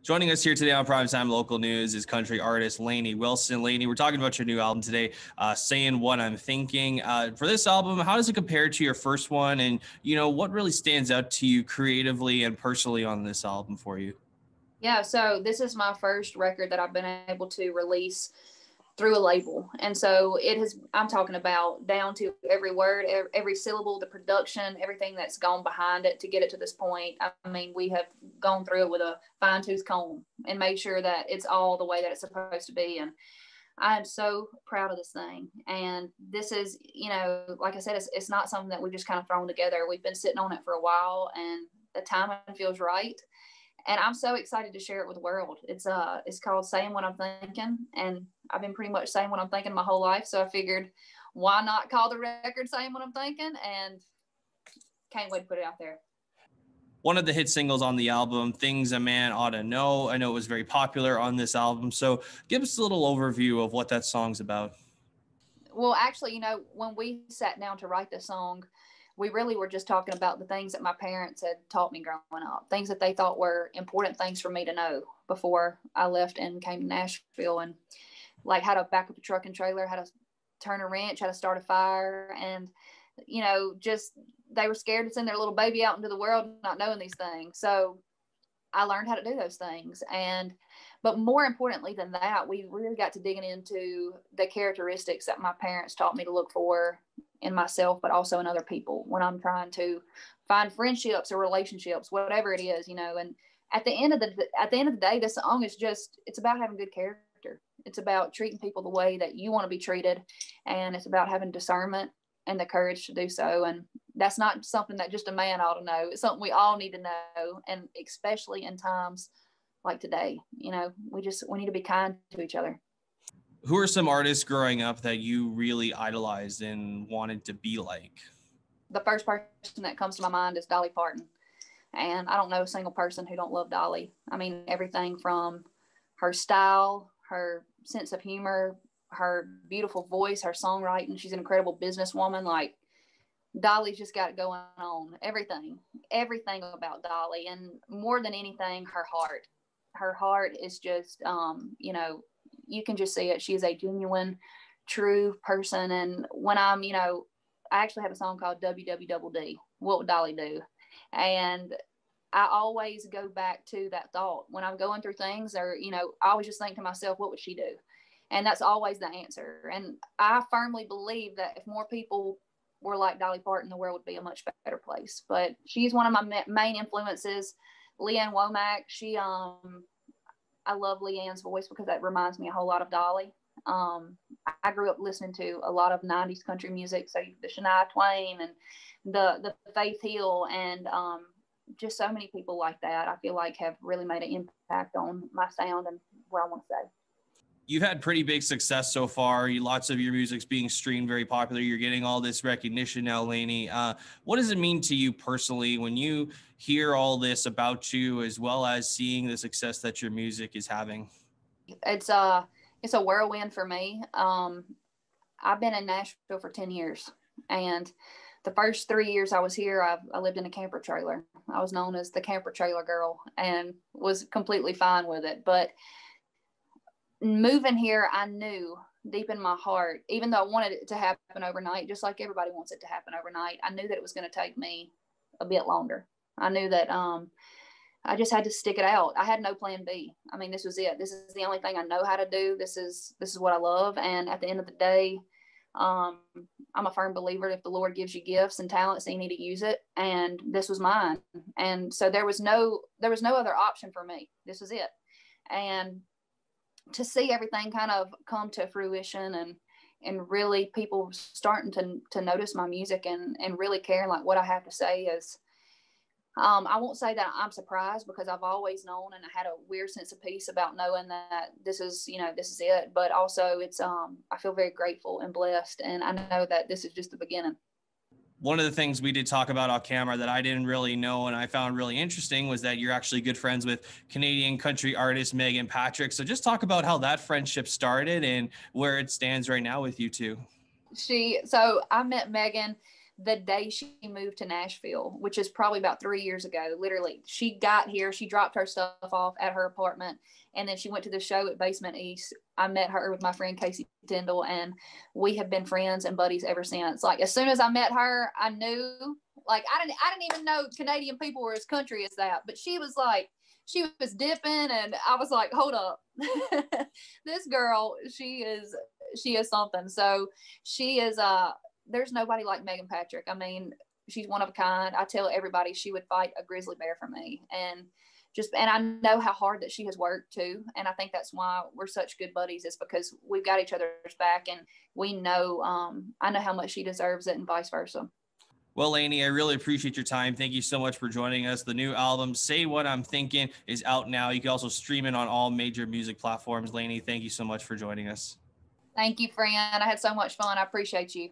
Joining us here today on Primetime Local News is country artist Lainey Wilson. Lainey, we're talking about your new album today, Saying What I'm Thinking. For this album, how does it compare to your first one? And, what really stands out to you creatively and personally on this album for you? Yeah, so this is my first record that I've been able to release through a label. And so I'm talking about down to every word, every syllable, the production, everything that's gone behind it to get it to this point. I mean, we have gone through it with a fine tooth comb and made sure that it's all the way that it's supposed to be. And I am so proud of this thing. And this is, like I said, it's not something that we've just kind of thrown together. We've been sitting on it for a while and the timing feels right. And I'm so excited to share it with the world. It's called Saying What I'm Thinking. And I've been pretty much saying what I'm thinking my whole life. So I figured, why not call the record Saying What I'm Thinking? And can't wait to put it out there. One of the hit singles on the album, Things a Man Ought to Know. I know it was very popular on this album. So give us a little overview of what that song's about. Well, actually, when we sat down to write this song, we really were just talking about the things that my parents had taught me growing up, things that they thought were important things for me to know before I left and came to Nashville, and like how to back up a truck and trailer, how to turn a wrench, how to start a fire. And, just they were scared to send their little baby out into the world not knowing these things. So I learned how to do those things. But more importantly than that, we really got to digging into the characteristics that my parents taught me to look for in myself, but also in other people when I'm trying to find friendships or relationships, whatever it is, and at the end of the day, this song is it's about having good character. It's about treating people the way that you want to be treated. And it's about having discernment and the courage to do so. And that's not something that just a man ought to know. It's something we all need to know. And especially in times like today, we need to be kind to each other. Who are some artists growing up that you really idolized and wanted to be like? The first person that comes to my mind is Dolly Parton. And I don't know a single person who don't love Dolly. I mean, everything from her style, her sense of humor, her beautiful voice, her songwriting. She's an incredible businesswoman. Like, Dolly's just got it going on. Everything about Dolly. And more than anything, her heart. Her heart is just, you can just see it. She is a genuine, true person. And when I actually have a song called WWDD, What Would Dolly Do? And I always go back to that thought when I'm going through things, or, I always just think to myself, what would she do? And that's always the answer. And I firmly believe that if more people were like Dolly Parton, the world would be a much better place. But she's one of my main influences. Leanne Womack, I love Leanne's voice because that reminds me a whole lot of Dolly. I grew up listening to a lot of 90s country music, so the Shania Twain and the Faith Hill, and just so many people like that, I feel like have really made an impact on my sound and where I want to say. You've had pretty big success so far. Lots of your music's being streamed, very popular. You're getting all this recognition now, Lainey. What does it mean to you personally when you hear all this about you, as well as seeing the success that your music is having? It's a whirlwind for me. I've been in Nashville for 10 years, and the first 3 years I was here, I lived in a camper trailer. I was known as the camper trailer girl and was completely fine with it. But moving here, I knew deep in my heart, even though I wanted it to happen overnight, just like everybody wants it to happen overnight, I knew that it was going to take me a bit longer. I knew that I just had to stick it out. I had no plan B. I mean, this was it. This is the only thing I know how to do. This is what I love. And at the end of the day, I'm a firm believer if the Lord gives you gifts and talents, you need to use it. And this was mine. And so there was no other option for me. This was it. And to see everything kind of come to fruition and really people starting to notice my music and really caring like what I have to say is, I won't say that I'm surprised because I've always known, and I had a weird sense of peace about knowing that this is it. But also it's, I feel very grateful and blessed. And I know that this is just the beginning. One of the things we did talk about off camera that I didn't really know and I found really interesting was that you're actually good friends with Canadian country artist Megan Patrick. So just talk about how that friendship started and where it stands right now with you two. So I met Megan the day she moved to Nashville, which is probably about 3 years ago. Literally, she got here, she dropped her stuff off at her apartment, and then she went to the show at Basement East. I met her with my friend Casey Tyndall, and we have been friends and buddies ever since. Like, as soon as I met her, I knew, like, I didn't even know Canadian people were as country as that, but she was dipping, and I was like, hold up. This girl, she is something. So she is there's nobody like Megan Patrick. I mean, she's one of a kind. I tell everybody she would fight a grizzly bear for me. And I know how hard that she has worked too. And I think that's why we're such good buddies, is because we've got each other's back, and we know, I know how much she deserves it, and vice versa. Well, Lainey, I really appreciate your time. Thank you so much for joining us. The new album, Say What I'm Thinking, is out now. You can also stream it on all major music platforms. Lainey, thank you so much for joining us. Thank you, friend. I had so much fun. I appreciate you.